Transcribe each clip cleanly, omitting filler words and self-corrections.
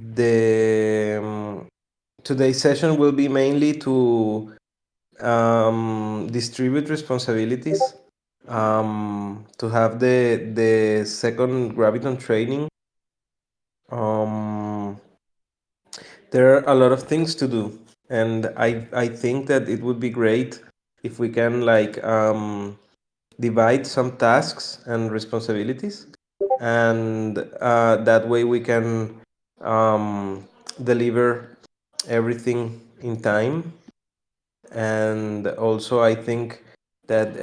the today's session will be mainly to distribute responsibilities, to have the second Graviton training. Um, there are a lot of things to do, and I think that it would be great if we can like divide some tasks and responsibilities, and that way we can deliver everything in time. And also I think that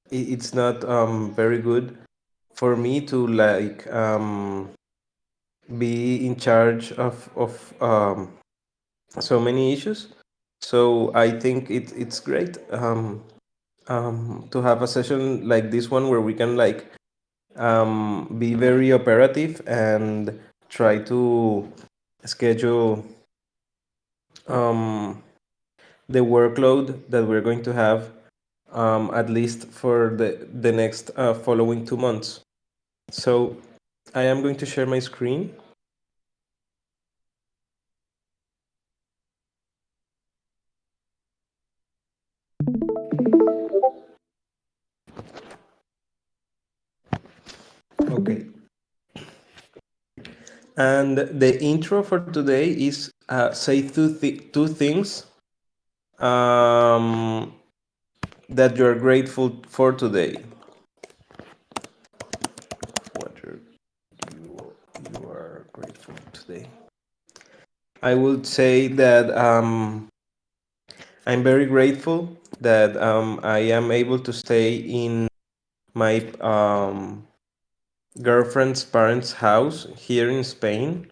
it's not very good for me to like be in charge of so many issues. So I think it's great to have a session like this one where we can like be very operative and try to schedule um, the workload that we're going to have, at least for the next following 2 months. So I am going to share my screen. Okay. And the intro for today is say two things that you're grateful for today. What you are grateful today. I would say that I'm very grateful that I am able to stay in my girlfriend's parents' house here in Spain,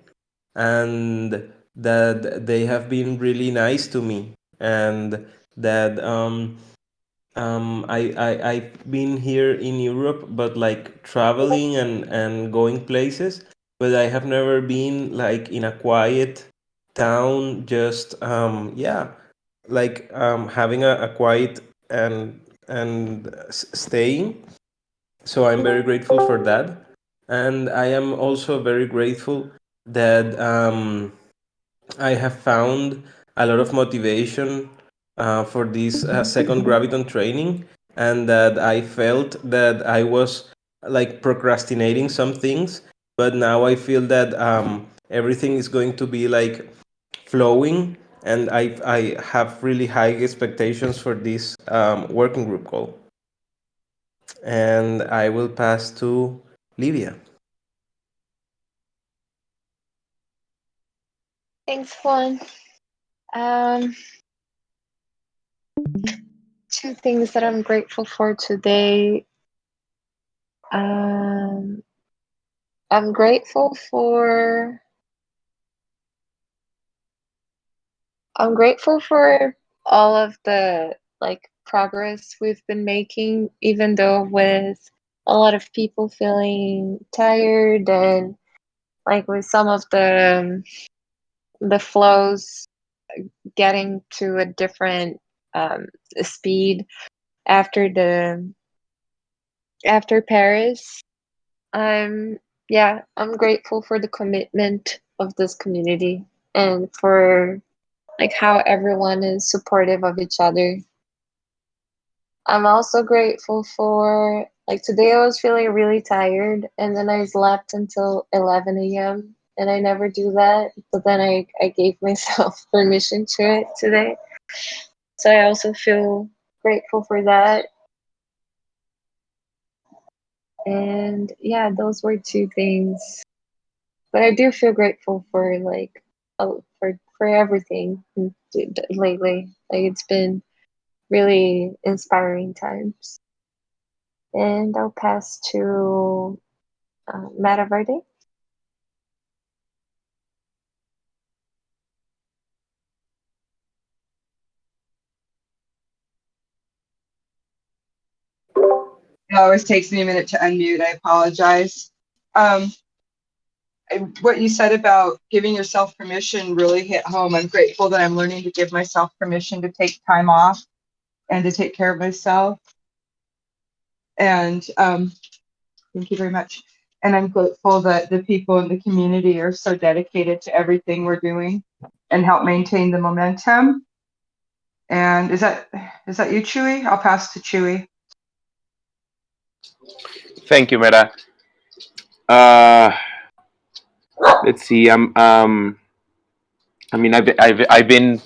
and that they have been really nice to me, and that I've been here in Europe, but like traveling and going places, but I have never been like in a quiet town, just yeah, like having a quiet and staying. So I'm very grateful for that, and I am also very grateful that I have found a lot of motivation for this second Graviton training, and that I felt that I was like procrastinating some things, but now I feel that everything is going to be like flowing, and I have really high expectations for this working group call. And I will pass to Livia. Thanks, Juan. Um, Two things that I'm grateful for today. Um, I'm grateful for all of the like progress we've been making, even though with a lot of people feeling tired and like with some of the flows getting to a different um, speed after the after Paris. I'm I'm grateful for the commitment of this community and for like how everyone is supportive of each other. I'm also grateful for like today I was feeling really tired and then I slept until 11 a.m. and I never do that, but then I gave myself permission to it today. So I also feel grateful for that. And yeah, those were two things. But I do feel grateful for like for everything lately. Like it's been really inspiring times. And I'll pass to Mata Verde. It always takes me a minute to unmute. I apologize. Um, what you said about giving yourself permission really hit home. I'm grateful that I'm learning to give myself permission to take time off and to take care of myself. And thank you very much. And I'm grateful that the people in the community are so dedicated to everything we're doing and help maintain the momentum. And is that you, Chewy? I'll pass to Chewy. Thank you, Meta. Uh, let's see. I mean, I've been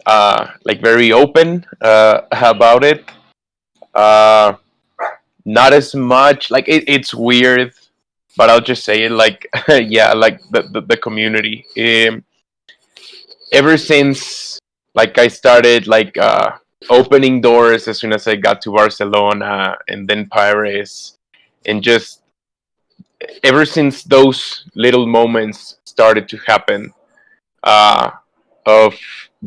like very open about it. Uh, Not as much. Like it's weird, but I'll just say it. Like yeah, like the community. Ever since like I started like opening doors as soon as I got to Barcelona and then Paris, and just ever since those little moments started to happen, uh, of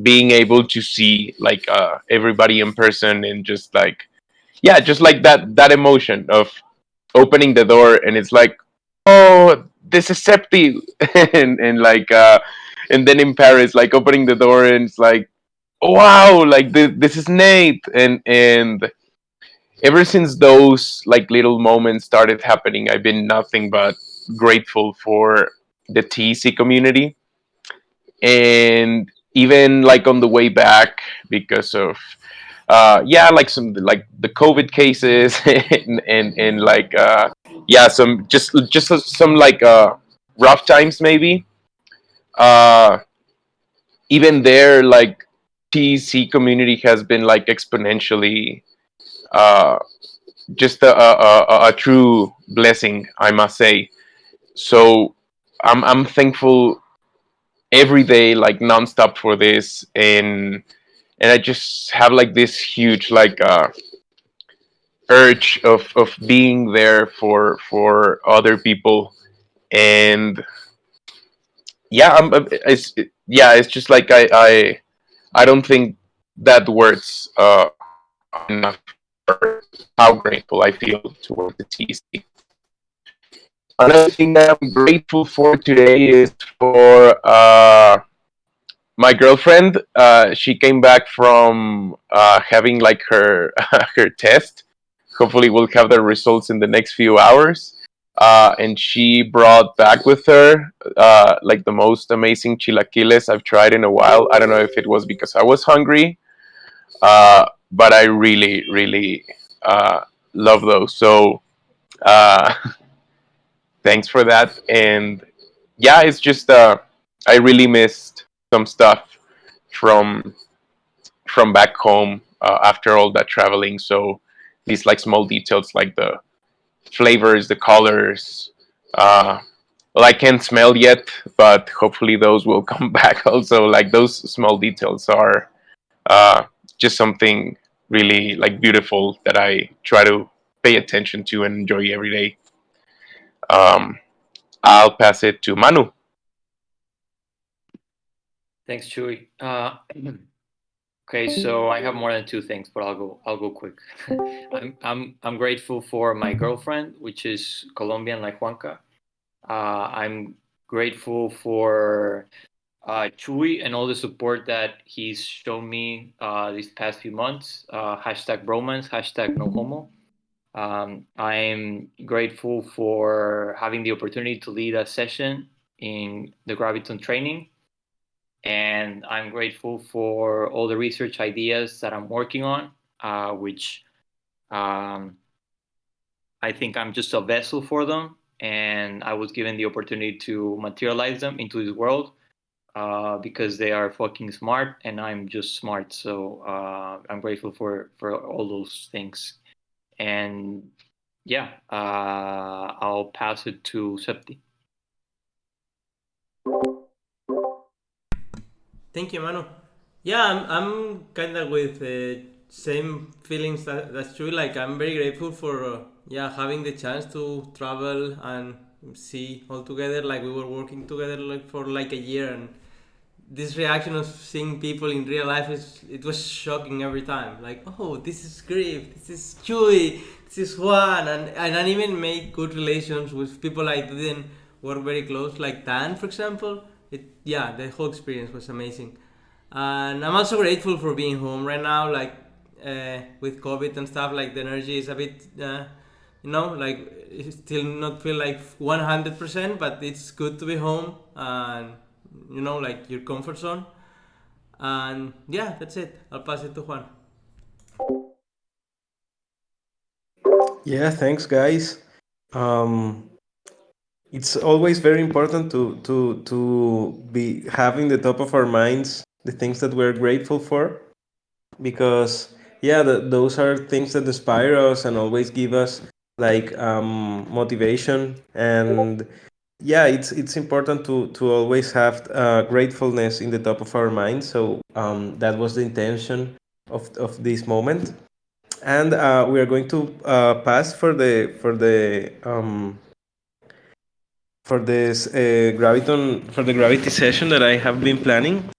being able to see like everybody in person and just like yeah, just like that emotion of opening the door and it's like, oh, this is Septi, and like and then in Paris like opening the door and it's like, wow, like this is Nate, and ever since those like little moments started happening, I've been nothing but grateful for the TC community. And even like on the way back, because of yeah, like some like the COVID cases and like yeah, some just some like rough times maybe. Uh, Even there, like TC community has been like exponentially uh, just a true blessing, I must say. So I'm thankful every day, like nonstop for this, and I just have like this huge like urge of being there for other people. And yeah, yeah, it's just like I don't think that words are enough for how grateful I feel towards the TC. Another thing that I'm grateful for today is for my girlfriend. She came back from having like her her test. Hopefully, we'll have the results in the next few hours. And she brought back with her like the most amazing chilaquiles I've tried in a while. I don't know if it was because I was hungry, but I really, really love those. So uh, thanks for that. And yeah, it's just I really missed some stuff from back home after all that traveling. So these like small details like the flavors, the colors. Well, I can't smell yet, but hopefully those will come back. Also, like those small details are uh, just something really like beautiful that I try to pay attention to and enjoy every day. Um, I'll pass it to Manu. Thanks, Chewy. Okay, so I have more than two things, but I'll go quick. I'm grateful for my girlfriend, which is Colombian like Juanca. I'm grateful for Chewy and all the support that he's shown me these past few months. Hashtag bromance, hashtag no homo. I'm grateful for having the opportunity to lead a session in the Graviton training. And I'm grateful for all the research ideas that I'm working on, which I think I'm just a vessel for them. And I was given the opportunity to materialize them into this world because they are fucking smart and I'm just smart. So I'm grateful for all those things. And yeah, I'll pass it to Septi. Thank you, Manu. Yeah, I'm kind of with same feelings that's true. Like I'm very grateful for yeah having the chance to travel and see all together. Like we were working together like for like a year, and this reaction of seeing people in real life it was shocking every time. Like, oh, this is Griff, this is Chewy, this is Juan, and I even made good relations with people I didn't work very close, like Dan, for example. Yeah, the whole experience was amazing, and I'm also grateful for being home right now. Like with COVID and stuff, like the energy is a bit like it still not feel like 100%, but it's good to be home and like your comfort zone. And yeah, that's it. I'll pass it to Juan. Yeah, thanks, guys. Um, it's always very important to be having the top of our minds the things that we're grateful for, because yeah, those are things that inspire us and always give us like motivation. And yeah, it's important to always have gratefulness in the top of our minds. So that was the intention of this moment. And we are going to pass for this graviton for the gravity session that I have been planning.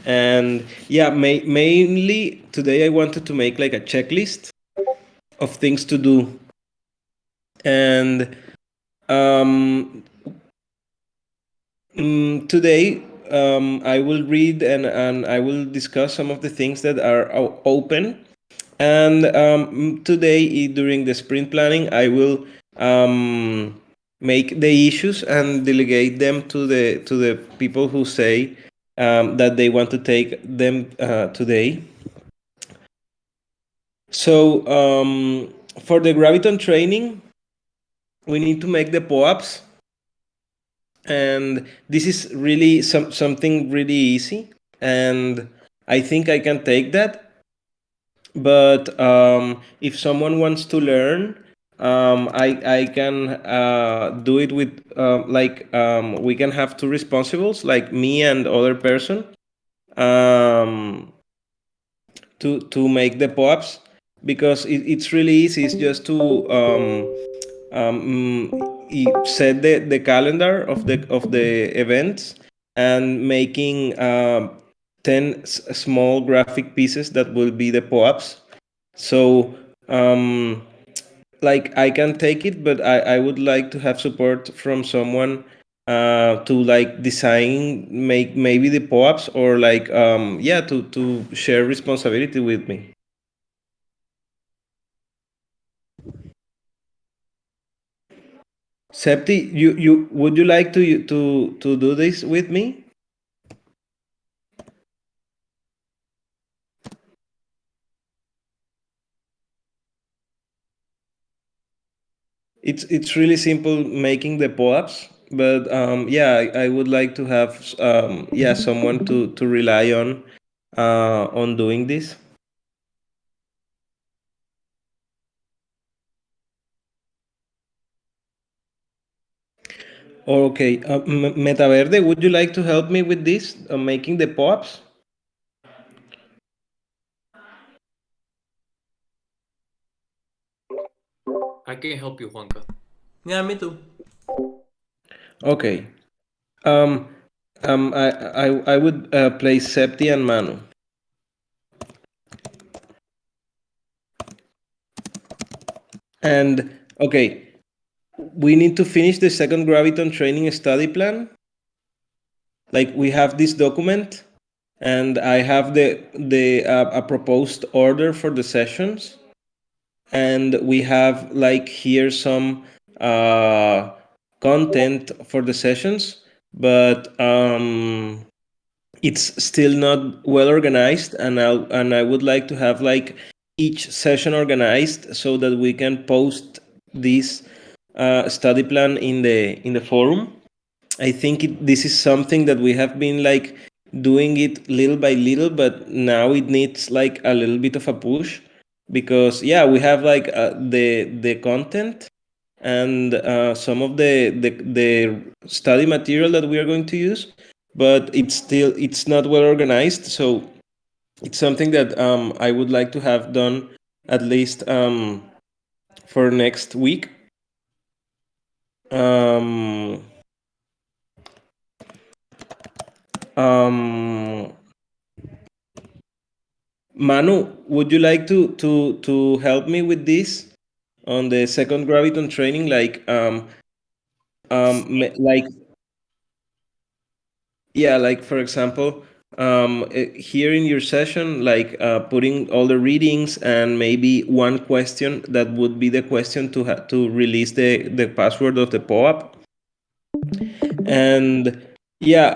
And yeah, mainly today I wanted to make like a checklist of things to do. And um, today I will read and I will discuss some of the things that are open. And today, during the sprint planning, I will make the issues and delegate them to the people who say that they want to take them today. So for the graviton training, we need to make the POAPs, and this is really something really easy, and I think I can take that. But if someone wants to learn, I can do it with we can have two responsibles, like me and other person, um, to make the POAPs, because it's really easy. It's just to set the calendar of the events, and making 10 small graphic pieces that will be the POAPs. So like I can take it, but I would like to have support from someone to like design, make maybe the POAPs, or like yeah, to share responsibility with me. Septi, you would you like to do this with me? It's really simple making the POAPs, but yeah, I would like to have yeah, someone to rely on doing this. Okay, Metaverde, would you like to help me with this, making the POAPs? I can help you, Juanca. Yeah, me too. Okay. Um, I would play Septi and Manu. And okay, we need to finish the second Graviton training study plan. Like we have this document, and I have the a proposed order for the sessions, and we have like here some content for the sessions, but it's still not well organized, and I would like to have like each session organized so that we can post this study plan in the forum. I think this is something that we have been like doing it little by little, but now it needs like a little bit of a push, because yeah, we have like the content and some of the study material that we are going to use, but it's not well organized. So it's something that I would like to have done at least for next week. Um, um, Manu, would you like to help me with this on the second graviton training? Like yeah, like for example, here in your session, like putting all the readings and maybe one question that would be the question to release the password of the POAP. And yeah,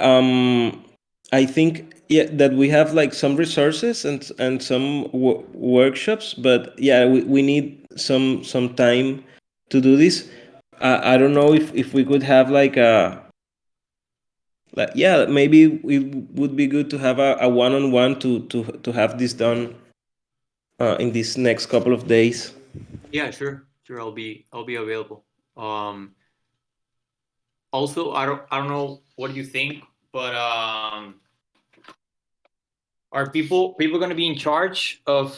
I think yeah that we have like some resources and some workshops, but yeah, we need some time to do this. I don't know if we could have like yeah, maybe it would be good to have a one-on-one to have this done in these next couple of days. Yeah, sure. I'll be available. Also, I don't know what you think, but are people going to be in charge of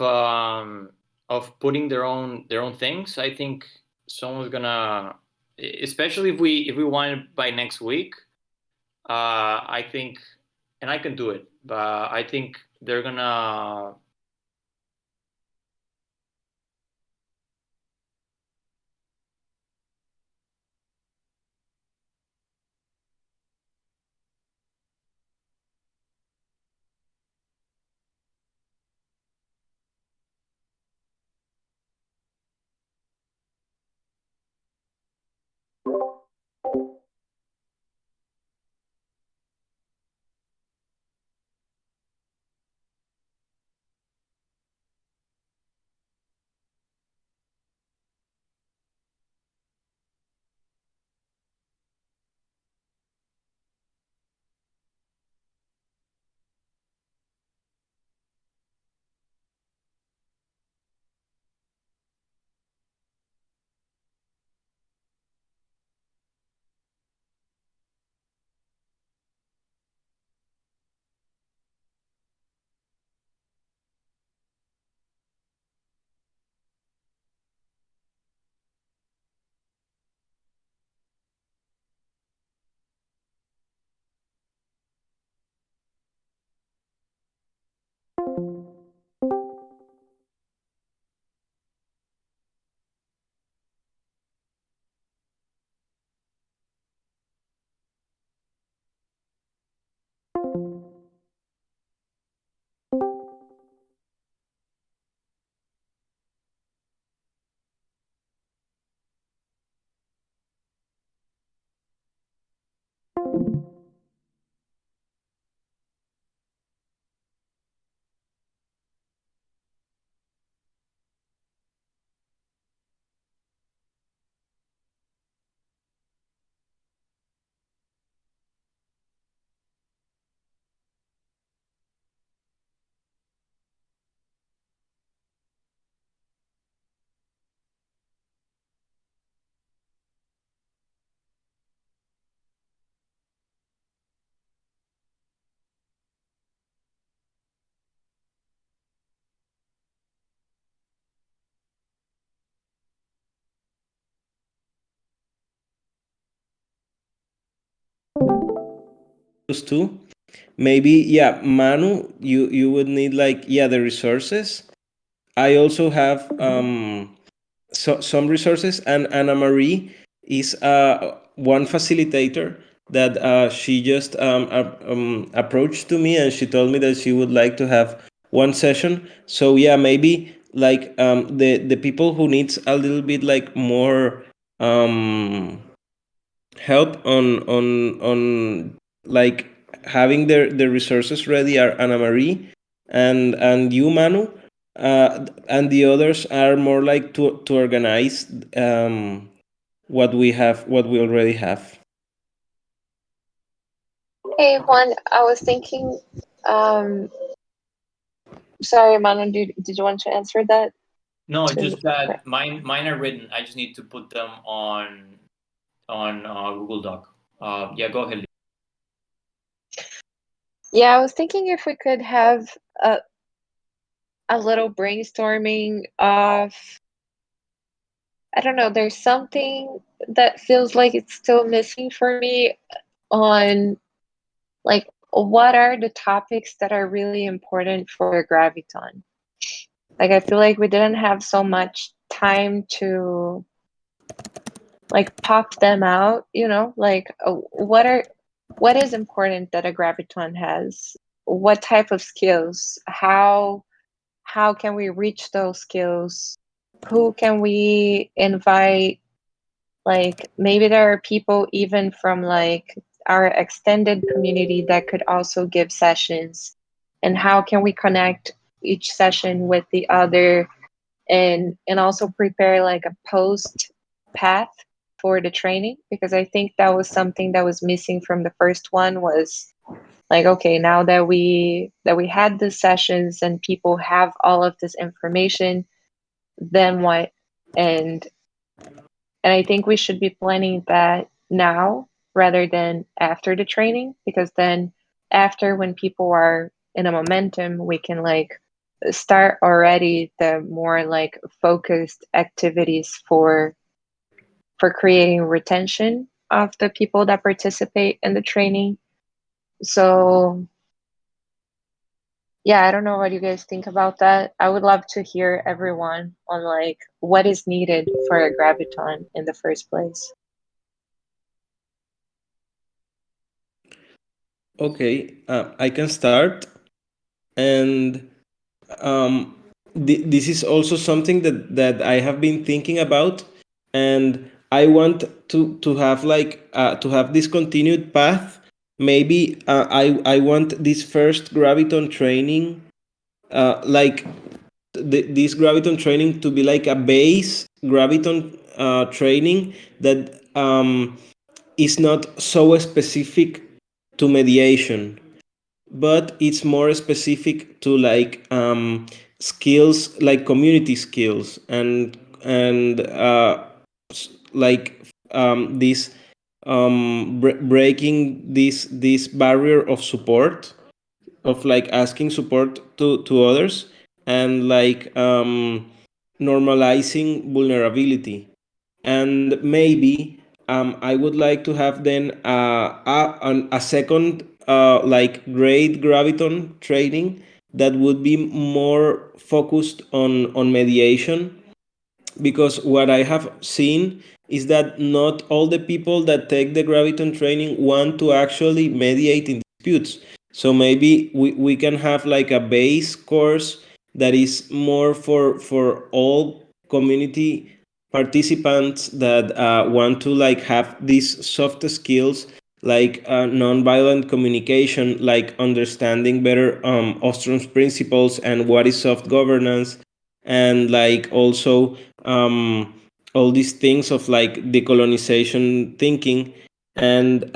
putting their own things? I think someone's gonna, especially if we want it by next week. I think, and I can do it, but I think they're gonna. Those two, maybe yeah, Manu, you would need like yeah the resources. I also have some resources, and Anna Marie is one facilitator that she just approached to me, and she told me that she would like to have one session. So yeah, maybe like the people who needs a little bit like more help on like having the resources ready are Anna Marie and you, Manu, and the others are more like to organize what we already have. Hey Juan, I was thinking, um, sorry, Manu, did you want to answer that? No, To just that mine are written. I just need to put them on Google Doc. Yeah, go ahead. Yeah, I was thinking if we could have a little brainstorming of, I don't know, there's something that feels like it's still missing for me on like what are the topics that are really important for a graviton. Like I feel like we didn't have so much time to like pop them out, like what is important that a graviton has what type of skills, how can we reach those skills, who can we invite, like maybe there are people even from like our extended community that could also give sessions, and how can we connect each session with the other, and also prepare like a post path for the training, because I think that was something that was missing from the first one, was like, okay, now that we had the sessions and people have all of this information, then what? And I think we should be planning that now rather than after the training, because then after, when people are in a momentum, we can like start already the more like focused activities for creating retention of the people that participate in the training. So yeah, I don't know what you guys think about that. I would love to hear everyone on like what is needed for a graviton in the first place. Okay, I can start. And this is also something that I have been thinking about, and I want to have like to have this continued path. Maybe I want this first graviton training, like this graviton training to be like a base graviton training that is not so specific to mediation, but it's more specific to like skills, like community skills, and like this breaking this barrier of support, of like asking support to others, and like normalizing vulnerability. And maybe I would like to have then a second like great graviton training that would be more focused on mediation, because what I have seen is that not all the people that take the graviton training want to actually mediate in disputes. So maybe we can have like a base course that is more for all community participants that want to like have these soft skills, like nonviolent communication, like understanding better Ostrom's principles and what is soft governance, and like also all these things of like decolonization thinking. And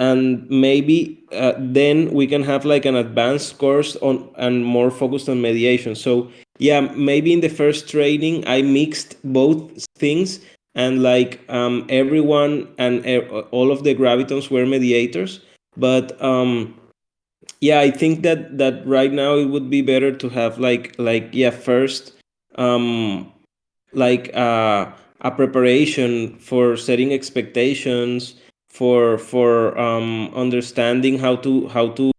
maybe then we can have like an advanced course on and more focused on mediation. So yeah, maybe in the first training I mixed both things, and like everyone and all of the gravitons were mediators. But yeah, I think that right now it would be better to have like yeah, first um like a preparation for setting expectations, for understanding how to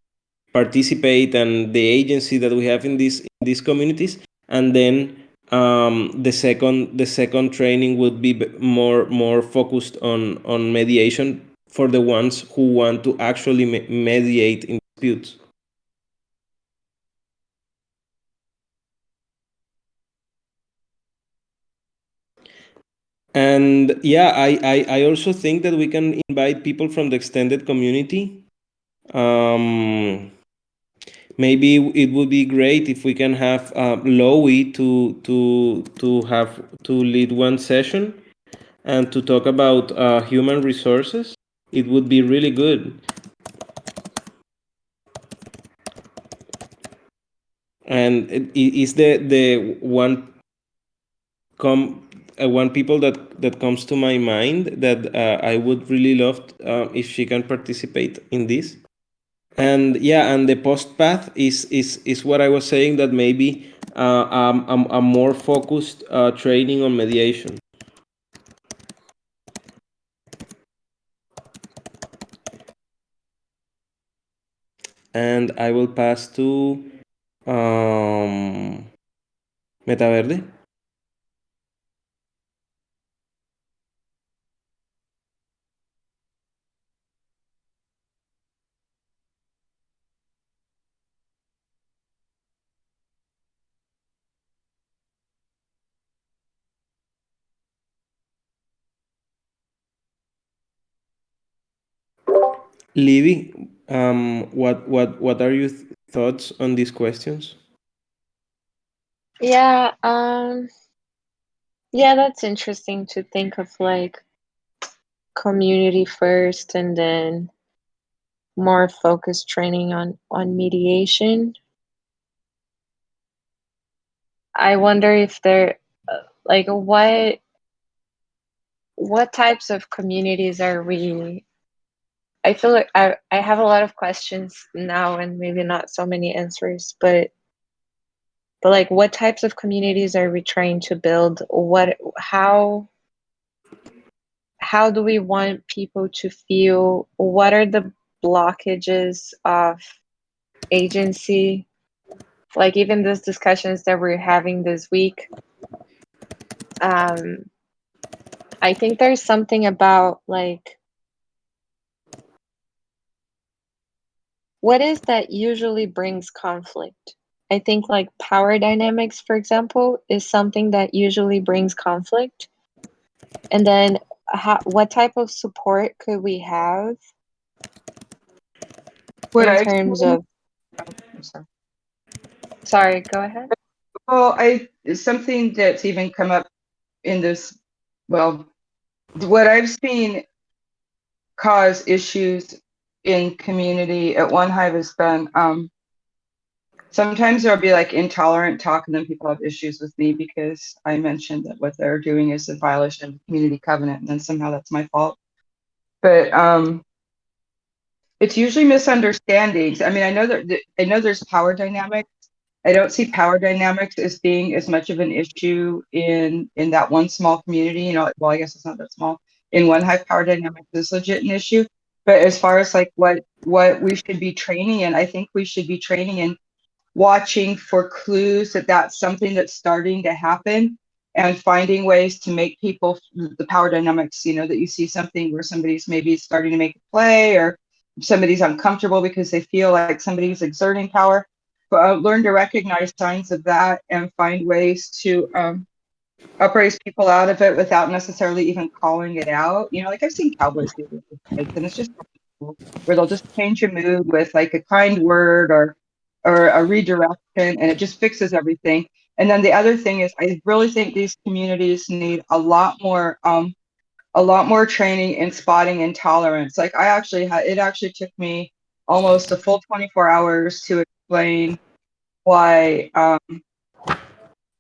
participate, and the agency that we have in these communities. And then the second training would be more focused on mediation for the ones who want to actually mediate in disputes. And yeah, I also think that we can invite people from the extended community. Maybe it would be great if we can have Lowy to lead one session and to talk about human resources. It would be really good. And is the come one people that comes to my mind that I would really love if she can participate in this. And yeah, and the post path is what I was saying, that maybe a more focused training on mediation. And I will pass to Metaverde. Livy, what are your thoughts on these questions? Yeah, yeah, that's interesting to think of like community first and then more focused training on mediation. I wonder if there like what types of communities are we. I feel like I have a lot of questions now and maybe not so many answers, but like what types of communities are we trying to build? What how do we want people to feel? What are the blockages of agency? Like even these discussions that we're having this week, um, I think there's something about like what is that usually brings conflict. I think like power dynamics, for example, is something that usually brings conflict. And then what type of support could we have What in I've terms seen, of, I'm sorry. sorry, go ahead. Well, something that's even come up in this, well, what I've seen cause issues in community at One Hive has been sometimes there'll be like intolerant talk, and then people have issues with me because I mentioned that what they're doing is a violation of the community covenant, and then somehow that's my fault. But it's usually misunderstandings. I mean, I know there's power dynamics. I don't see power dynamics as being as much of an issue in that one small community. You know, well, I guess it's not that small. In One Hive, power dynamics is legit an issue. But as far as like what we should be training in, I think we should be training in watching for clues that that's something that's starting to happen and finding ways to make people the power dynamics, you know, that you see something where somebody's maybe starting to make a play or somebody's uncomfortable because they feel like somebody's exerting power. But learn to recognize signs of that and find ways to upraise people out of it without necessarily even calling it out. You know, like I've seen cowboys do this with kids, and it's just cool, where they'll just change your mood with like a kind word or a redirection, and it just fixes everything. And then the other thing is, I really think these communities need a lot more training in spotting intolerance. Like I actually had, it actually took me almost a full 24 hours to explain why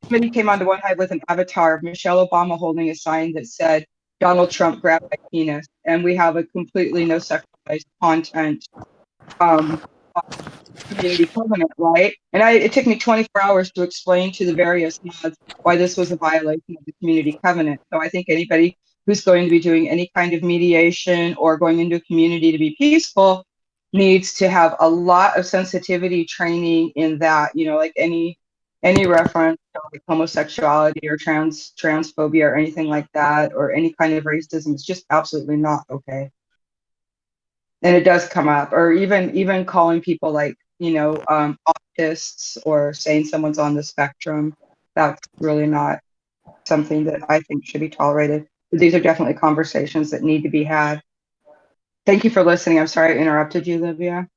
somebody came onto One Hive with an avatar of Michelle Obama holding a sign that said, Donald Trump grabbed my penis. And we have a completely no sexualized content um, community covenant, right? And it took me 24 hours to explain to the various mods why this was a violation of the community covenant. So I think anybody who's going to be doing any kind of mediation or going into a community to be peaceful needs to have a lot of sensitivity training in that, you know, like any reference to like homosexuality or transphobia or anything like that, or any kind of racism is just absolutely not okay. And it does come up, or even calling people like, you know, autists or saying someone's on the spectrum. That's really not something that I think should be tolerated. But these are definitely conversations that need to be had. Thank you for listening. I'm sorry I interrupted you, Livia.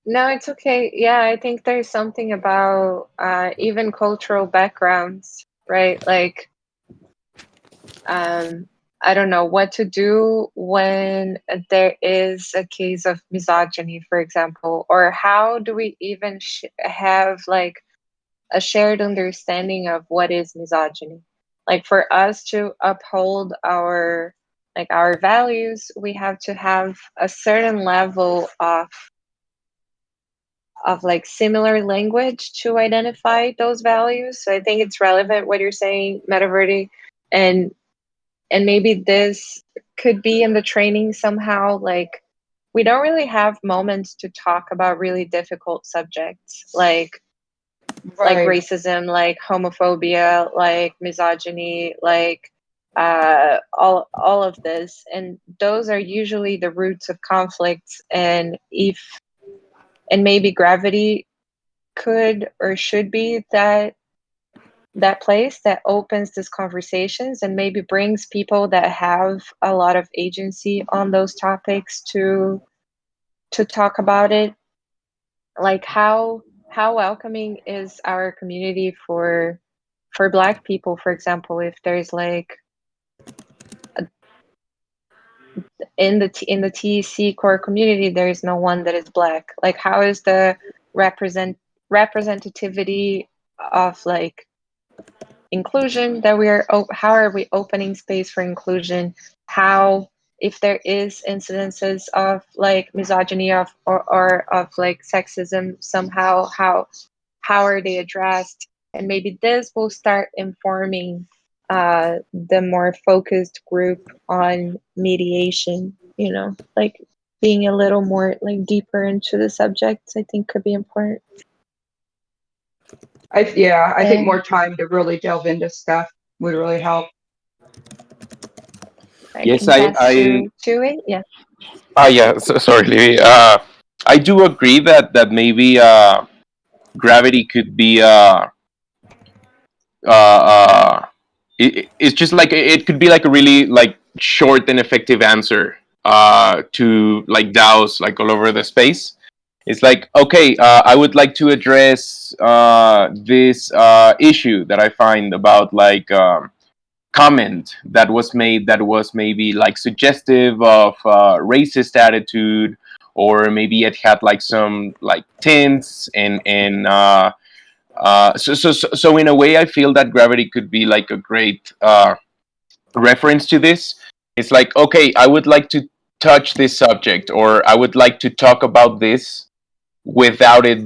No, it's okay. Yeah, I think there's something about even cultural backgrounds, right? Like, I don't know what to do when there is a case of misogyny, for example, or how do we even have like a shared understanding of what is misogyny? Like for us to uphold our like our values, we have to have a certain level of like similar language to identify those values. So I think it's relevant what you're saying, Metaverdi, and maybe this could be in the training somehow. Like we don't really have moments to talk about really difficult subjects like Right. racism, like homophobia, like misogyny, like all of this, and those are usually the roots of conflicts. And maybe gravity could or should be that place that opens these conversations and maybe brings people that have a lot of agency on those topics to to talk about it, like how welcoming is our community for Black people, for example, if there's like in the TEC core community there is no one that is Black. Like, how is the representativity of like inclusion that how are we opening space for inclusion? How, if there is incidences of like misogyny or of like sexism somehow, how are they addressed? And maybe this will start informing the more focused group on mediation, you know, like being a little more like deeper into the subjects, I think could be important. I think more And time to really delve into stuff would really help. I Yes, can pass to it. Yeah. yeah. Sorry, Livy. I do agree that maybe gravity could be it's just like it could be like a really like short and effective answer to like DAOs like all over the space. It's like, okay, I would like to address this issue that I find about like comment that was made that was maybe like suggestive of racist attitude, or maybe it had like some like tints and so in a way, I feel that gravity could be like a great reference to this. It's like, okay, I would like to touch this subject, or I would like to talk about this without it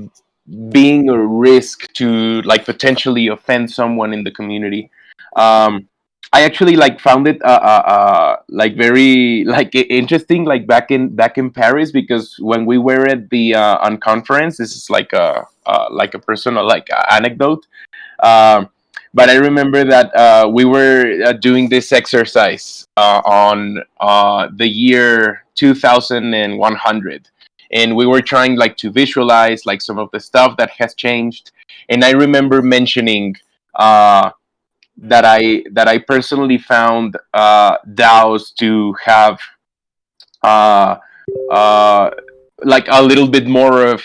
being a risk to like potentially offend someone in the community. Um, I actually like found it like very like interesting like back in Paris, because when we were at the unconference, this is like a personal like anecdote. Um, but I remember that we were doing this exercise on the year 2100, and we were trying like to visualize like some of the stuff that has changed. And I remember mentioning that I personally found DAOs to have uh, uh, like a little bit more of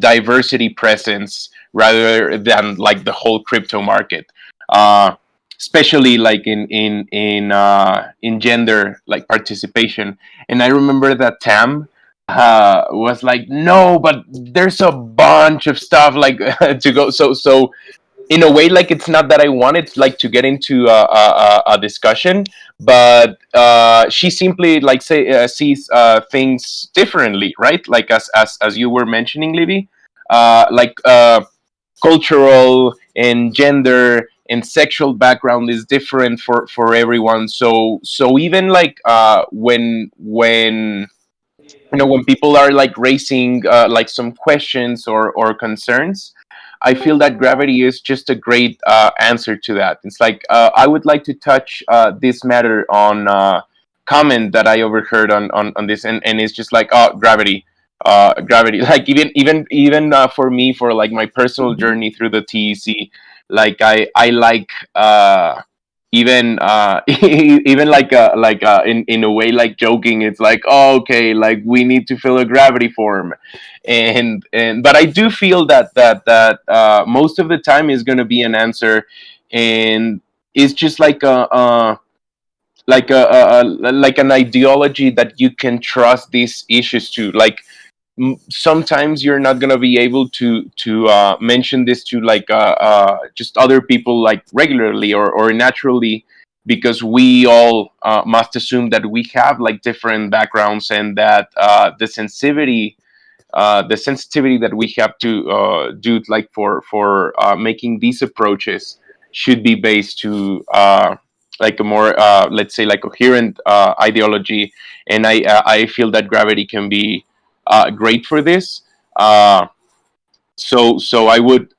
diversity presence rather than like the whole crypto market, uh, especially like in gender like participation. And I remember that Tam was like, no, but there's a bunch of stuff like to go. So in a way, like it's not that I wanted like to get into a discussion, but she simply like sees things differently, right? Like as you were mentioning, Libby, like cultural and gender and sexual background is different for everyone. So even like when when people are like raising like some questions or concerns, I feel that gravity is just a great answer to that. It's like I would like to touch this matter on comment that I overheard on this, and it's just like, oh, gravity. Like even for me, for like my personal journey through the TEC, like I like even even like in a way like joking. It's like, oh, okay, like we need to fill a gravity form, and but I do feel that most of the time is going to be an answer, and it's just like a like an ideology that you can trust these issues to. Like sometimes you're not gonna be able to mention this to like just other people like regularly or naturally, because we all must assume that we have like different backgrounds, and that the sensitivity that we have to do like for making these approaches should be based to like a more let's say like coherent ideology. And I feel that gravity can be great for this. Uh, so I would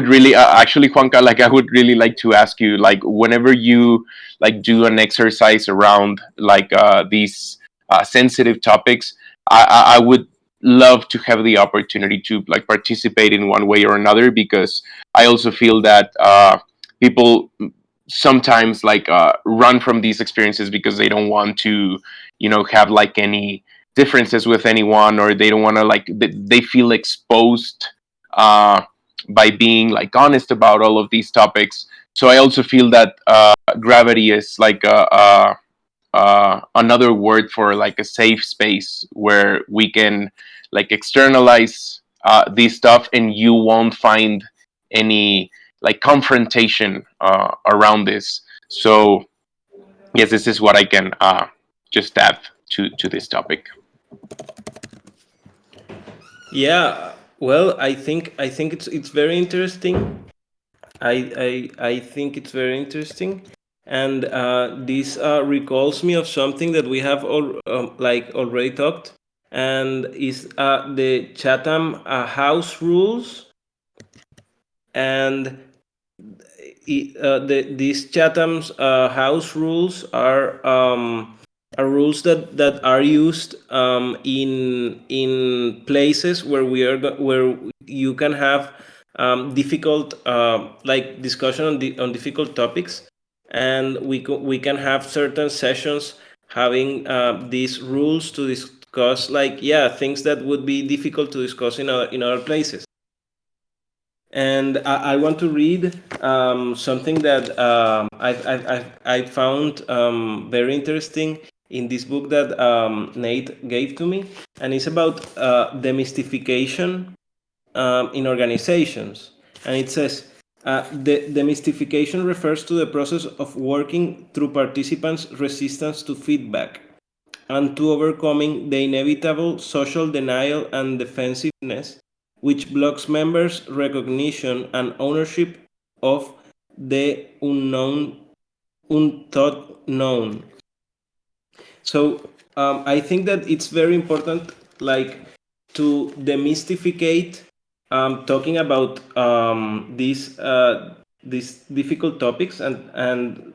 really actually, Juanca, like I would really like to ask you, like whenever you like do an exercise around like these sensitive topics, I would love to have the opportunity to like participate in one way or another, because I also feel that people sometimes like run from these experiences because they don't want to have like any differences with anyone, or they don't want to like they feel exposed uh, by being like honest about all of these topics. So I also feel that gravity is like another word for like a safe space where we can like externalize this stuff, and you won't find any like confrontation around this. So yes, this is what I can just add to this topic. Yeah, well, I think it's very interesting. I think it's very interesting, and this recalls me of something that we have like already talked, and is the Chatham house rules, and these Chatham's house rules are rules that are used in places where where you can have difficult like discussion on difficult topics, and we can have certain sessions having these rules to discuss, like, yeah, things that would be difficult to discuss in other places. And I want to read something that I found very interesting in this book that Nate gave to me, and it's about demystification in organizations. And it says, the demystification refers to the process of working through participants' resistance to feedback and to overcoming the inevitable social denial and defensiveness which blocks members' recognition and ownership of the unknown, unthought known. So I think that it's very important, like, to demystify talking about these difficult topics, and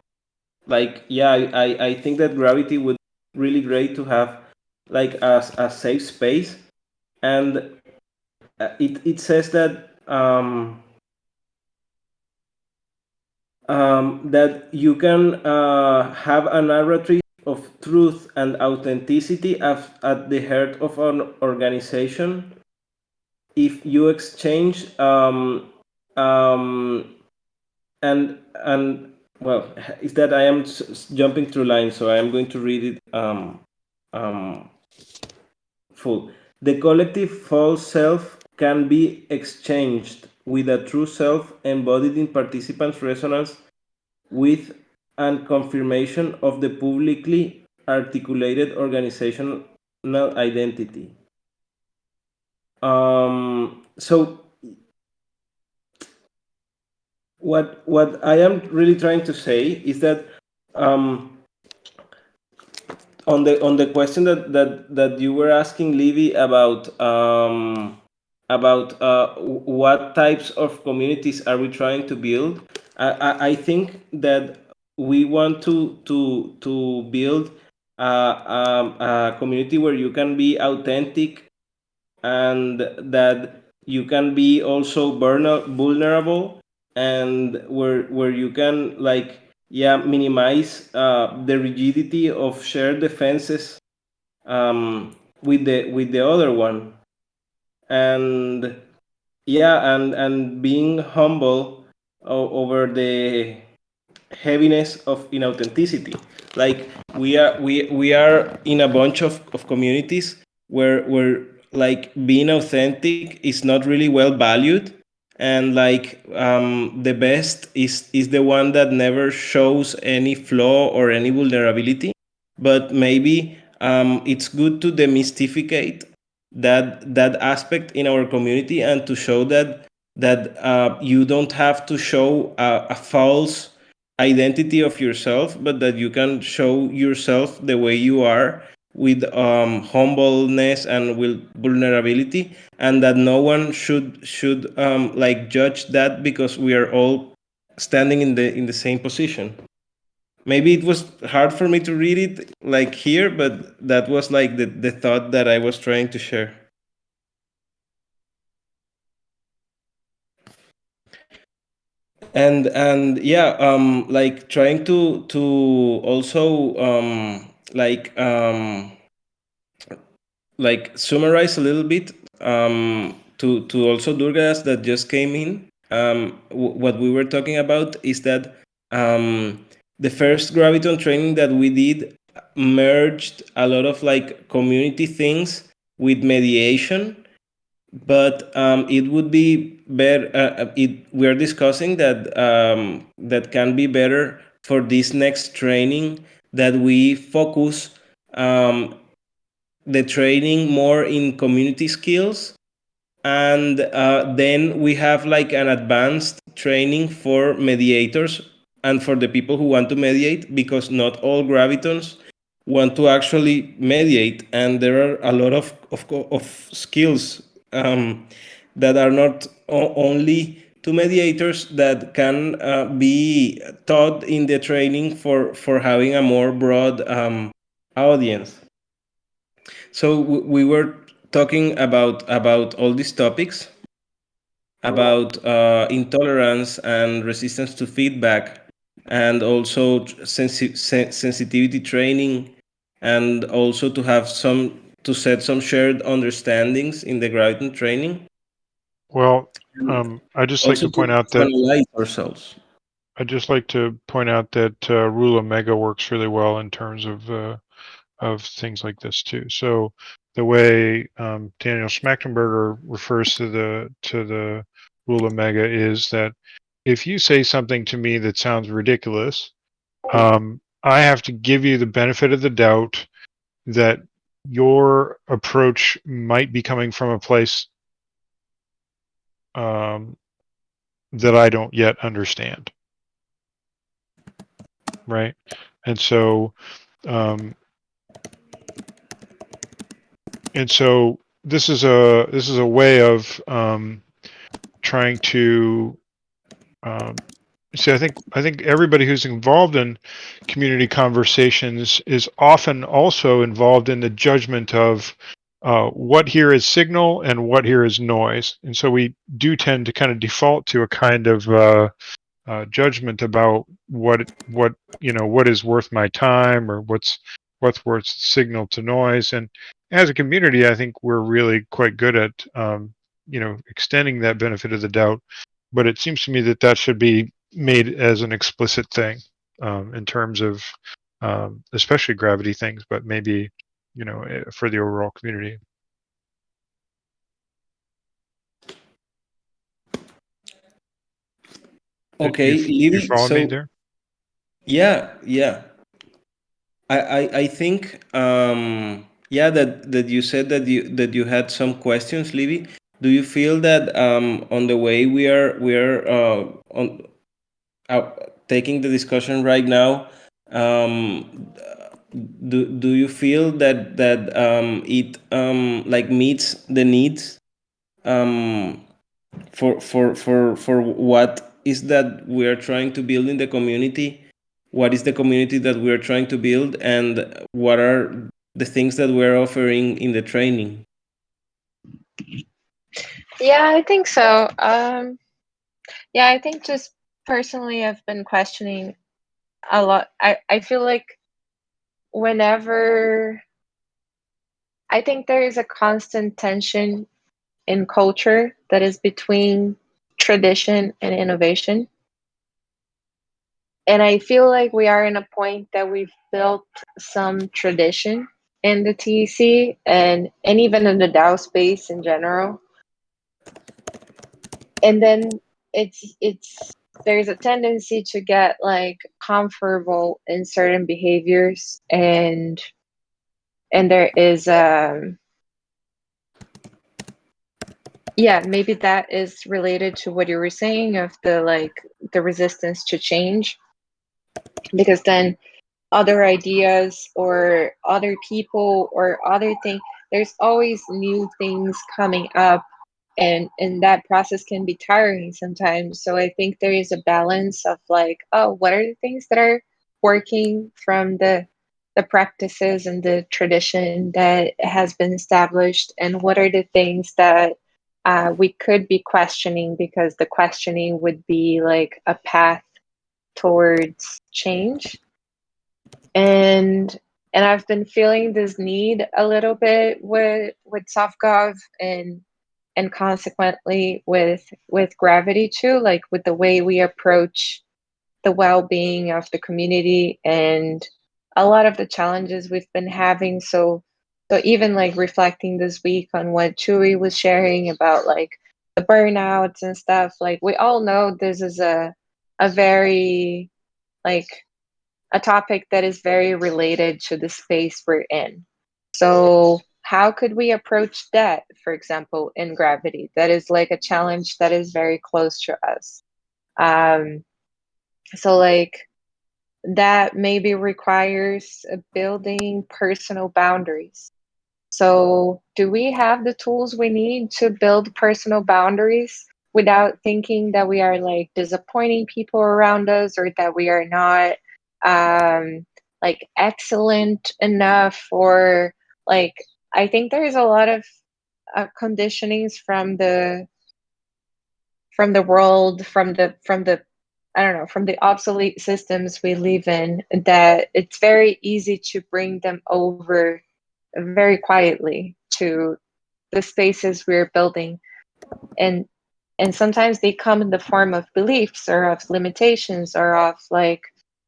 like, yeah, I think that gravity would be really great to have like a safe space. And it says that that you can have a narrative of truth and authenticity at the heart of an organization if you exchange and well, is that I am jumping through lines, so I am going to read it um, full. The collective false self can be exchanged with a true self embodied in participants' resonance with and confirmation of the publicly articulated organizational identity. So what I am really trying to say is that um, on the question that you were asking, Livy, about what types of communities are we trying to build, I think that we want to build a community where you can be authentic, and that you can be also vulnerable, and where you can, like, yeah, minimize the rigidity of shared defenses with the other one. And yeah, and being humble over the heaviness of inauthenticity. Like, we are in a bunch of communities where like being authentic is not really well valued, and like the best is the one that never shows any flaw or any vulnerability. But maybe it's good to demystify that aspect in our community, and to show that you don't have to show a false identity of yourself, but that you can show yourself the way you are, with humbleness and with vulnerability, and that no one should like judge that because we are all standing in the same position. Maybe it was hard for me to read it like here, but that was like the thought that I was trying to share. And yeah, like trying to also like like summarize a little bit, to also Durgas that just came in. What we were talking about is that the first Graviton training that we did merged a lot of like community things with mediation, but it would be better. We're discussing that that can be better for this next training, that we focus um, the training more in community skills, and then we have like an advanced training for mediators and for the people who want to mediate, because not all Gravitons want to actually mediate, and there are a lot of skills that are not only to mediators, that can be taught in the training for having a more broad audience. So we were talking about all these topics, about intolerance and resistance to feedback, and also sensitivity training, and also to have some, to set some shared understandings in the Graviton training. Well, I just like Also to point out to that analyze ourselves. I just like to point out that Rule Omega works really well in terms of things like this too. So the way Daniel Schmachtenberger refers to the Rule Omega is that if you say something to me that sounds ridiculous, I have to give you the benefit of the doubt that your approach might be coming from a place that I don't yet understand. Right. And so, um, this is a way of trying to see. I think everybody who's involved in community conversations is often also involved in the judgment of what here is signal and what here is noise, and so we do tend to kind of default to a kind of judgment about what what is worth my time, or what's worth signal to noise. And as a community, I think we're really quite good at extending that benefit of the doubt. But it seems to me that that should be made as an explicit thing in terms of especially gravity things, but maybe for the overall community. Okay, You Livy. follow me So there? yeah. I think yeah, that you said that you had some questions, Livy. Do you feel that on the way we are on uh, taking the discussion right now, do you feel that it like meets the needs um, for what is that we are trying to build in the community? What is the community that we are trying to build, and what are the things that we're offering in the training? Yeah, I think so. Yeah, I think just personally, I've been questioning a lot. I feel like whenever I think there is a constant tension in culture that is between tradition and innovation. And I feel like we are in a point that we've built some tradition in the TEC and even in the DAO space in general. And then it's there's a tendency to get like comfortable in certain behaviors, and there is yeah, maybe that is related to what you were saying of the resistance to change, because then other ideas or other people or other things, there's always new things coming up, and that process can be tiring sometimes. So I think there is a balance of like, oh, what are the things that are working from the practices and the tradition that has been established, and what are the things that we could be questioning, because the questioning would be like a path towards change. And And I've been feeling this need a little bit with SoftGov and consequently with Gravity too, like with the way we approach the well-being of the community and a lot of the challenges we've been having. So even like reflecting this week on what Chewy was sharing about like the burnouts and stuff, like we all know this is a very like a topic that is very related to the space we're in. So how could we approach that, for example, in Gravity? That is like a challenge that is very close to us. So like that maybe requires building personal boundaries. So do we have the tools we need to build personal boundaries without thinking that we are like disappointing people around us or that we are not like excellent enough, or like I think there's a lot of conditionings from the world, from the I don't know, from the obsolete systems we live in, that it's very easy to bring them over very quietly to the spaces we're building. And sometimes they come in the form of beliefs or of limitations or of like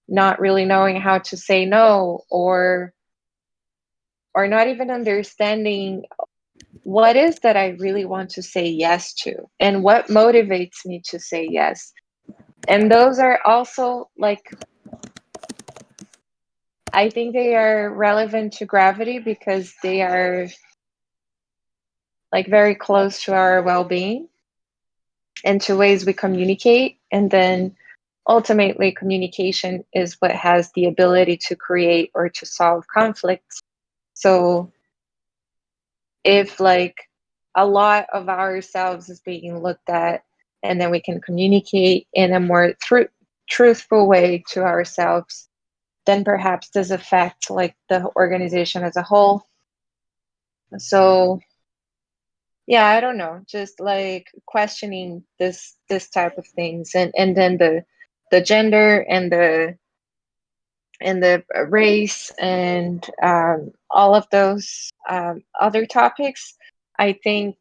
not really knowing how to say no, or not even understanding what is that I really want to say yes to and what motivates me to say yes. And those are also like, I think they are relevant to Gravity because they are like very close to our well-being and to ways we communicate. And then ultimately communication is what has the ability to create or to solve conflicts. So if like a lot of ourselves is being looked at, and then we can communicate in a more truthful way to ourselves, then perhaps this affects like the organization as a whole. So yeah, I don't know, just like questioning this type of things, and then the gender and the race and all of those other topics. I think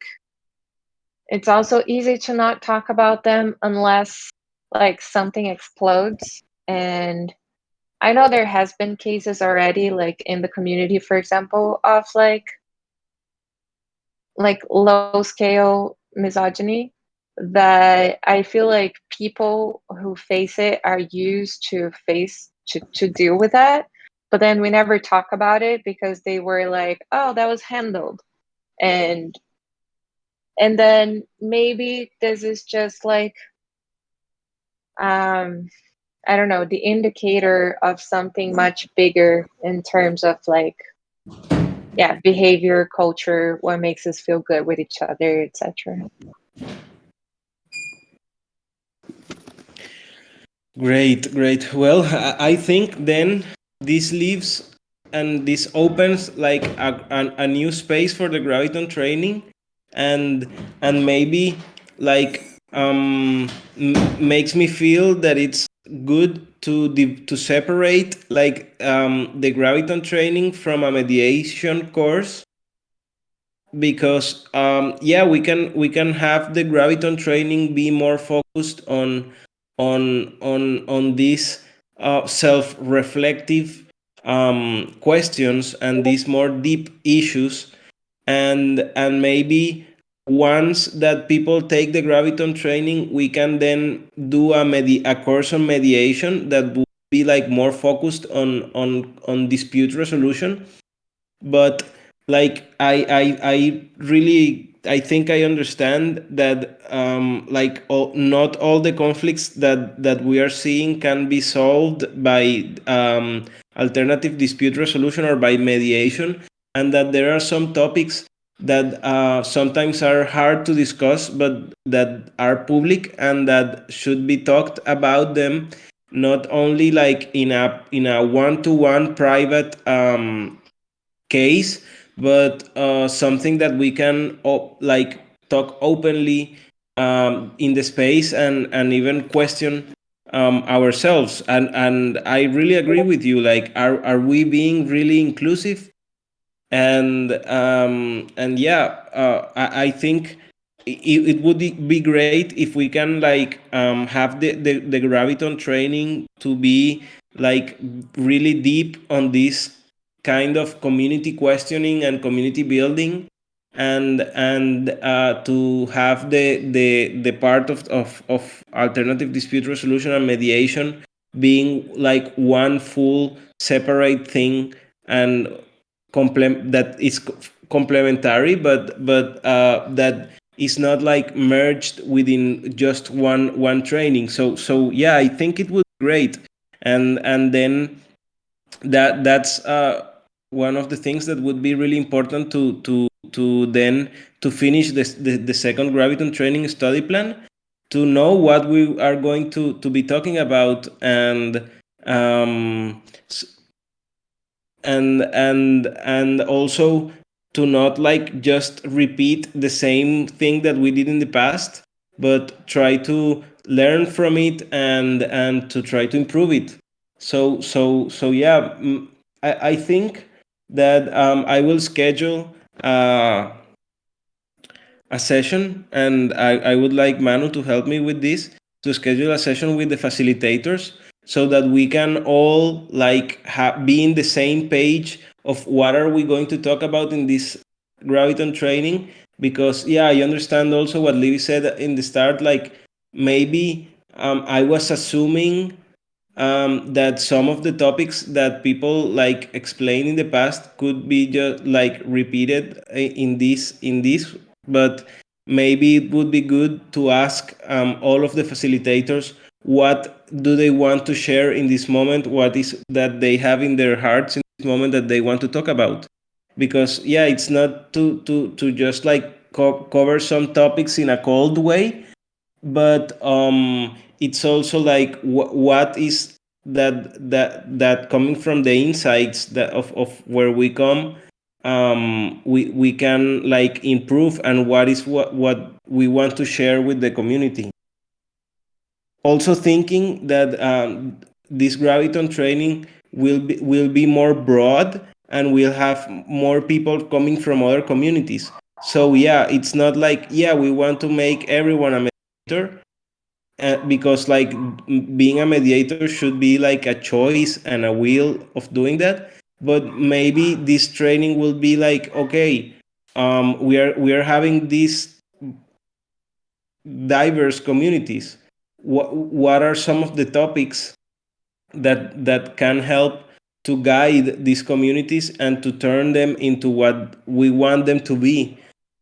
it's also easy to not talk about them unless like something explodes. And I know there has been cases already, like in the community, for example, of like low scale misogyny, that I feel like people who face it are used to deal with that. But then we never talk about it because they were like, oh, that was handled. And then maybe this is just like I don't know, the indicator of something much bigger in terms of like, yeah, behavior, culture, what makes us feel good with each other, etc. Great, great. Well, I think then this leaves and this opens like a new space for the Graviton training, and maybe like makes me feel that it's good to separate like the Graviton training from a mediation course, because yeah, we can have the Graviton training be more focused on these self-reflective questions and these more deep issues, and maybe once that people take the Graviton training, we can then do a course on mediation that will be like more focused on dispute resolution. But like I really I think I understand that like not all the conflicts that we are seeing can be solved by alternative dispute resolution or by mediation, and that there are some topics that sometimes are hard to discuss but that are public and that should be talked about them, not only like in a one-to-one private case, but something that we can like talk openly in the space, and even question ourselves. And I really agree with you. Like, are we being really inclusive? And yeah, I think it would be great if we can like have the graviton training to be like really deep on this kind of community questioning and community building, and to have the part of alternative dispute resolution and mediation being like one full separate thing, and that is complementary, but that is not like merged within just one training. So yeah, I think it would be great. And then that's one of the things that would be really important to then to finish the second graviton training study plan, to know what we are going to be talking about. Um, and also to not like just repeat the same thing that we did in the past, but try to learn from it and to try to improve it. So yeah, I think that I will schedule a session, and I would like Manu to help me with this, to schedule a session with the facilitators, so that we can all like be in the same page of what are we going to talk about in this graviton training. Because yeah, I understand also what Livy said in the start, like maybe I was assuming that some of the topics that people like explained in the past could be just like repeated in this. But maybe it would be good to ask all of the facilitators what do they want to share in this moment, what is that they have in their hearts in this moment that they want to talk about. Because yeah, it's not to just like cover some topics in a cold way, but it's also like what is that coming from the insights that of where we come, we can like improve, and what is what we want to share with the community. Also thinking that this graviton training will be more broad, and we'll have more people coming from other communities. So yeah, it's not like, yeah, we want to make everyone a mediator, because like being a mediator should be like a choice and a will of doing that. But maybe this training will be like, okay, we are having these diverse communities. What are some of the topics that can help to guide these communities and to turn them into what we want them to be,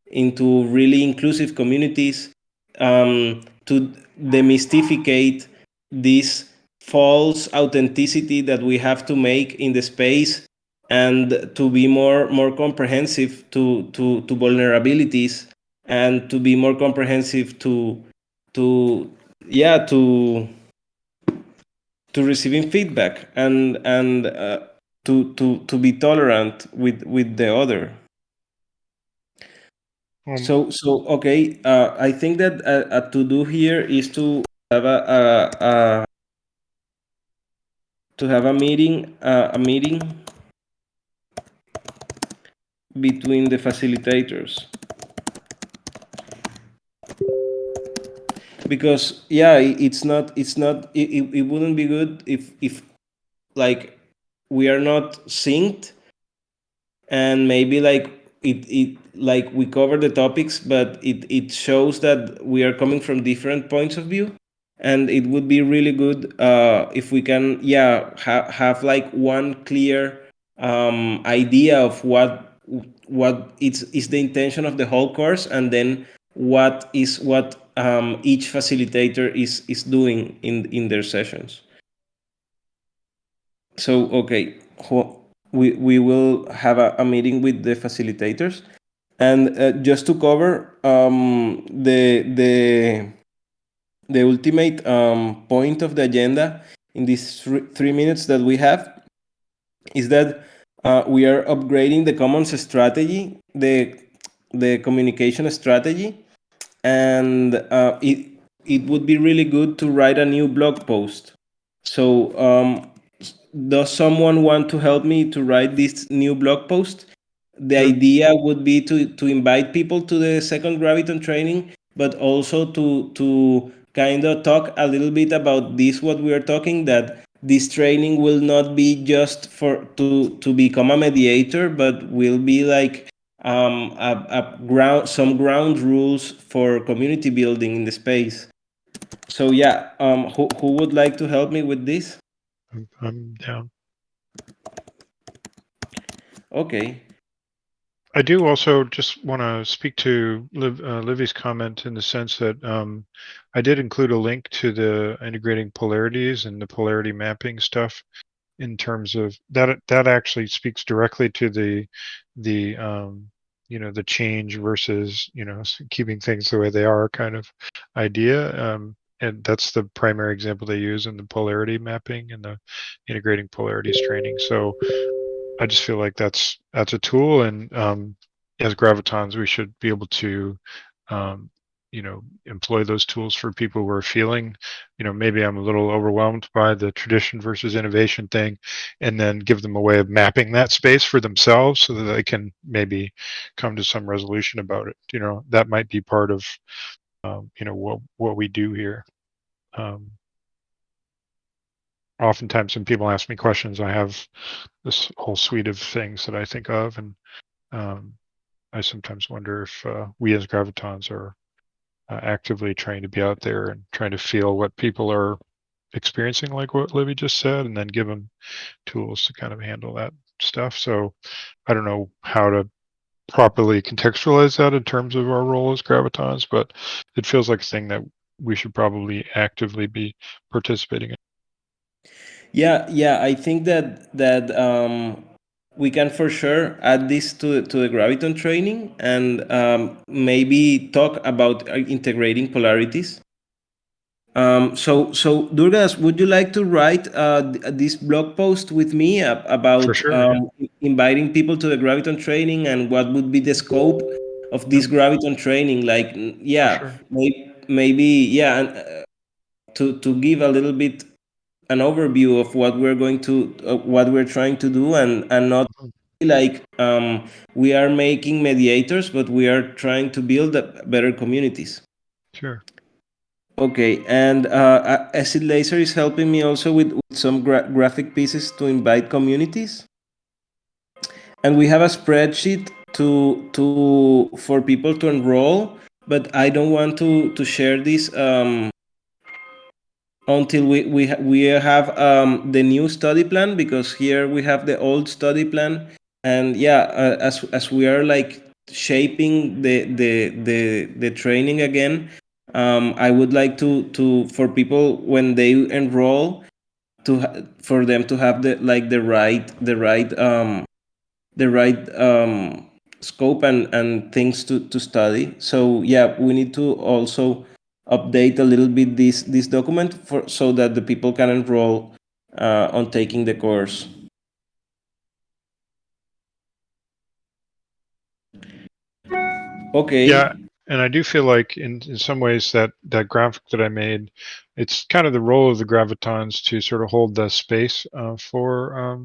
into really inclusive communities, to demystificate this false authenticity that we have to make in the space, and to be more comprehensive to vulnerabilities, and to be more comprehensive to yeah to receiving feedback, and to be tolerant with the other. So okay, I think that a to do here is to have a meeting between the facilitators. Because yeah, it wouldn't be good if like we are not synced, and maybe like it like we cover the topics, but it shows that we are coming from different points of view. And it would be really good if we can, yeah, have like one clear idea of what is the intention of the whole course, and then what each facilitator is doing in their sessions. So okay, we will have a meeting with the facilitators. And just to cover the ultimate point of the agenda in these 3 minutes that we have, is that we are upgrading the commons strategy, the communication strategy. And it would be really good to write a new blog post. So, does someone want to help me to write this new blog post? The Sure. idea would be to invite people to the second Graviton training, but also to kind of talk a little bit about this, what we are talking, that this training will not be just for to become a mediator, but will be like a ground, some ground rules for community building in the space. So yeah, who would like to help me with this? I'm down. Okay. I do also just want to speak to Livy's comment in the sense that I did include a link to the integrating polarities and the polarity mapping stuff in terms of that. That actually speaks directly to the the change versus keeping things the way they are kind of idea. And that's the primary example they use in the polarity mapping and the integrating polarities training. So I just feel like that's a tool, and as gravitons, we should be able to, employ those tools for people who are feeling, maybe I'm a little overwhelmed by the tradition versus innovation thing, and then give them a way of mapping that space for themselves so that they can maybe come to some resolution about it. That might be part of, what we do here. Um, Oftentimes when people ask me questions, I have this whole suite of things that I think of, and um, I sometimes wonder if we as gravitons are actively trying to be out there and trying to feel what people are experiencing, like what Livy just said, and then give them tools to kind of handle that stuff. So I don't know how to properly contextualize that in terms of our role as gravitons, but it feels like a thing that we should probably actively be participating in. Yeah, yeah, I think that we can for sure add this to the graviton training, and maybe talk about integrating polarities. So Durgas, would you like to write this blog post with me For about sure, yeah, inviting people to the graviton training, and what would be the scope of yep, this graviton training? Like, for yeah, sure. maybe, yeah, and to give a little bit an overview of what we're going to what we're trying to do, and not Mhm. like we are making mediators, but we are trying to build better communities. Sure. Okay, and Acid Laser is helping me also with some graphic pieces to invite communities, and we have a spreadsheet to for people to enroll, but I don't want to share this until we have the new study plan, because here we have the old study plan. And yeah, as we are like shaping the training again, I would like to for people when they enroll, for them to have the right scope and things to study. So yeah, we need to also update a little bit this document for so that the people can enroll on taking the course. Yeah, Okay. and I do feel like in some ways that graphic that I made, it's kind of the role of the gravitons to sort of hold the space for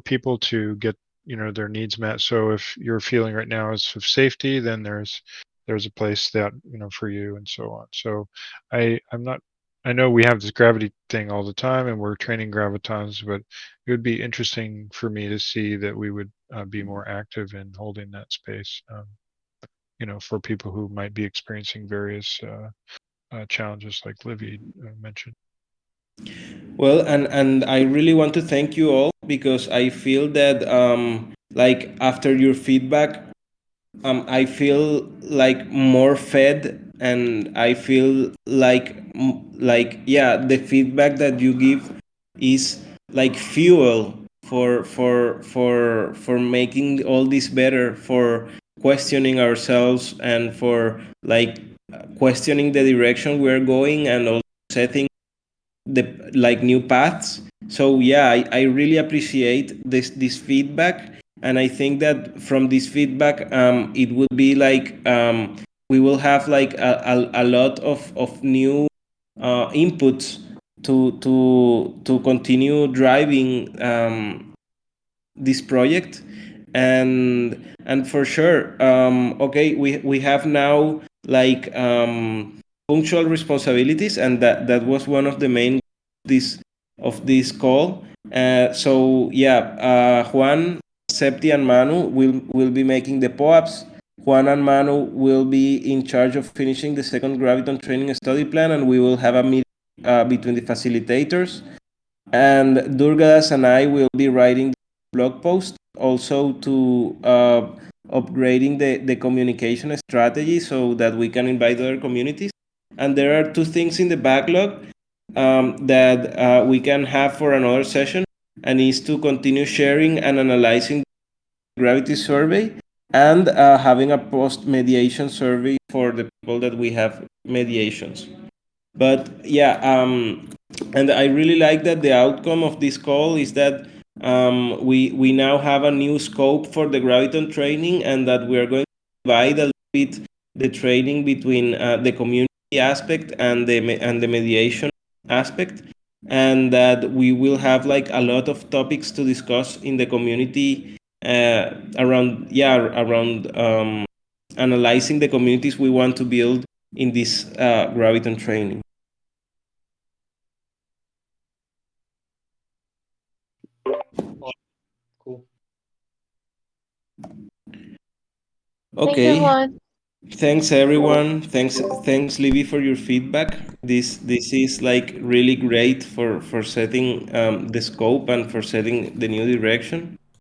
people to get their needs met. So if your feeling right now is of safety, then there's a place that for you and so on. So I'm not. I know we have this gravity thing all the time, and we're training gravitons, but it would be interesting for me to see that we would be more active in holding that space. For people who might be experiencing various challenges like Livy mentioned. Well, and I really want to thank you all, because I feel that like after your feedback, I feel like more fed, and I feel like yeah, the feedback that you give is like fuel for making all this better, for questioning ourselves, and for like questioning the direction we're going, and also setting the like new paths. So yeah, I really appreciate this feedback, and I think that from this feedback, it would be like we will have like a lot of new inputs to continue driving this project. And for sure, okay, we have now like punctual responsibilities, and that was one of the main this of this call. So yeah, Juan, Septi, and Manu will be making the POAPs. Juan and Manu will be in charge of finishing the second Graviton training study plan, and we will have a meeting between the facilitators. And Durgadas and I will be writing the blog post, also to upgrading the communication strategy so that we can invite other communities. And there are two things in the backlog that we can have for another session, and is to continue sharing and analyzing the gravity survey, and having a post mediation survey for the people that we have mediations. But yeah, and I really like that the outcome of this call is that we now have a new scope for the Graviton training, and that we are going to divide a little bit the training between the community aspect and the mediation aspect, and that we will have like a lot of topics to discuss in the community around analyzing the communities we want to build in this Graviton training. Cool. Thank you, Okay. Juan. Thanks everyone. Thanks Libby for your feedback. This is like really great for setting the scope and for setting the new direction.